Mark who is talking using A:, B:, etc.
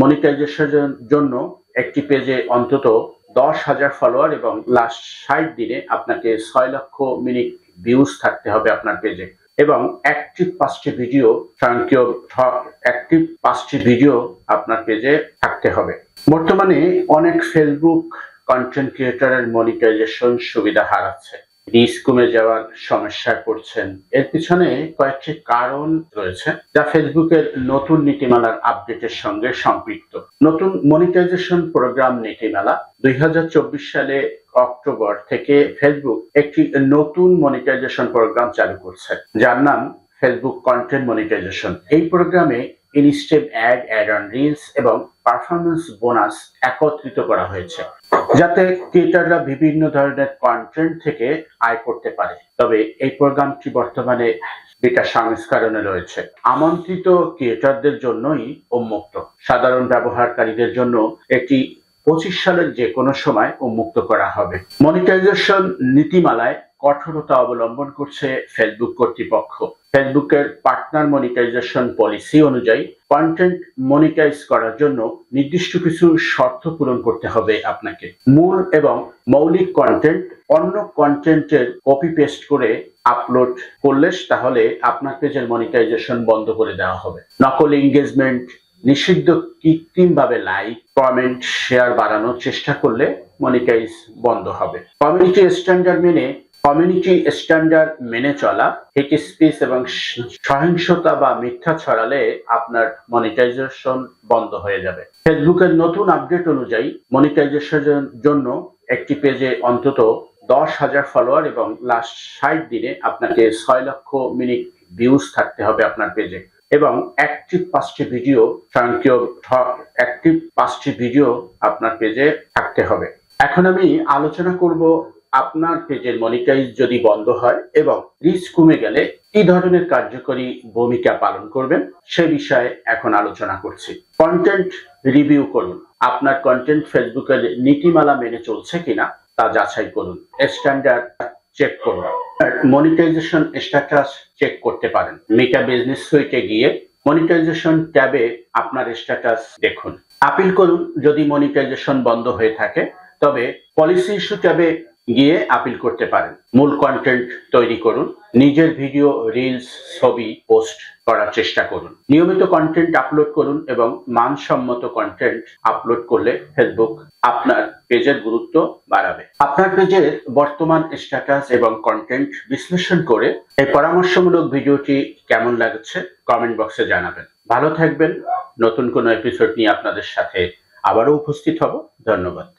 A: মনিটাইজেশনের জন্য একটি পেজে অন্তত 10,000 ফলোয়ার এবং লাস্ট 60 দিনে আপনাকে 6 লক্ষ মিনিট ভিউজ থাকতে হবে আপনার পেজে, এবং অ্যাক্টিভ 5টি ভিডিও স্বয়ংক্রিয় অ্যাক্টিভ 5টি ভিডিও আপনার পেজে থাকতে হবে। বর্তমানে অনেক ফেসবুক কন্টেন্ট ক্রিয়েটরের মনিটাইজেশন সুবিধা হারাচ্ছে, রিচ কমে যাওয়ার সমস্যায় পড়ছেন। এর পিছনে কয়েকটি কারণ রয়েছে যা ফেসবুকের নতুন নীতিমালার আপডেটের সঙ্গে সম্পৃক্ত। নতুন মনিটাইজেশন প্রোগ্রাম নীতিমালা 2024 সালে অক্টোবর থেকে ফেসবুক একটি নতুন মনিটাইজেশন প্রোগ্রাম চালু করছে, যার নাম ফেসবুক কন্টেন্ট মনিটাইজেশন। এই প্রোগ্রামে ইনস্টেপ অ্যাড অন রিলস এবং পারফরমেন্স বোনাস একত্রিত করা হয়েছে, যাতে ক্রিয়েটররা বিভিন্ন ধরনের কন্টেন্ট থেকে আয় করতে পারে। তবে এই প্রোগ্রামটি বর্তমানে বিটা সংস্করণে রয়েছে। আমন্ত্রিত ক্রিয়েটরদের জন্যই উন্মুক্ত, সাধারণ ব্যবহারকারীদের জন্য এটি 25 সালের যে কোনো সময় উন্মুক্ত করা হবে। মনিটাইজেশন নীতিমালায় কঠোরতা অবলম্বন করছে ফেসবুক কর্তৃপক্ষ। ফেসবুকের পার্টনার মনিটাইজেশন পলিসি অনুযায়ী কন্টেন্ট মনিটাইজ করার জন্য নির্দিষ্ট কিছু শর্ত পূরণ করতে হবে আপনাকে। মূল এবং মৌলিক কন্টেন্ট অন্য কন্টেন্টের কপি পেস্ট করে আপলোড করলে তাহলে আপনার পেজের মনিটাইজেশন বন্ধ করে দেওয়া হবে। নকল এঙ্গেজমেন্ট, নিষিদ্ধ কৃত্রিমভাবে লাইক, কমেন্ট, শেয়ার বাড়ানোর চেষ্টা করলে মনিটাইজ বন্ধ হবে। কমিউনিটি স্ট্যান্ডার্ড মেনে চলা, হেট স্পিচ এবং সহিংসতা বা মিথ্যা ছড়ালে আপনার মনিটাইজেশন বন্ধ হয়ে যাবে। ফেসবুকের নতুন আপডেট অনুযায়ী মনিটাইজেশনের জন্য একটি পেজে অন্তত 10,000 ফলোয়ার এবং লাস্ট 60 দিনে আপনাকে 6 লক্ষ মিনিট ভিউজ থাকতে হবে আপনার পেজে, এবং অ্যাক্টিভ 5টি ভিডিও স্বয়ংক্রিয় অ্যাক্টিভ 5টি ভিডিও আপনার পেজে থাকতে হবে। এখন আমি আলোচনা করব আপনার পেজের মনিটাইজ যদি বন্ধ হয় এবং রিচ কমে গেলে কি ধরনের কার্যকরী ভূমিকা পালন করবেন সে বিষয়ে এখন আলোচনা করছি। কন্টেন্ট রিভিউ করুন। আপনার কন্টেন্ট ফেসবুকের নীতিমালা মেনে চলছে কিনা তা যাচাই করুন। স্ট্যান্ডার্ড চেক করুন। মনিটাইজেশন স্ট্যাটাস চেক করতে পারেন। মেটা বিজনেস সুইটে গিয়ে মনিটাইজেশন ট্যাবে আপনার স্ট্যাটাস দেখুন। আপিল করুন যদি মনিটাইজেশন বন্ধ হয়ে থাকে, তবে পলিসি ইস্যু ট্যাবে গিয়ে আপিল করতে পারেন। মূল কন্টেন্ট তৈরি করুন। নিজের ভিডিও, রিলস, ছবি পোস্ট করার চেষ্টা করুন। নিয়মিত কন্টেন্ট আপলোড করুন এবং মানসম্মত কন্টেন্ট আপলোড করলে ফেসবুক আপনার পেজের গুরুত্ব বাড়াবে। আপনার পেজের বর্তমান স্ট্যাটাস এবং কন্টেন্ট বিশ্লেষণ করে এই পরামর্শমূলক ভিডিওটি কেমন লাগছে কমেন্ট বক্সে জানাবেন। ভালো থাকবেন। নতুন কোনো এপিসোড নিয়ে আপনাদের সাথে আবারও উপস্থিত হব। ধন্যবাদ।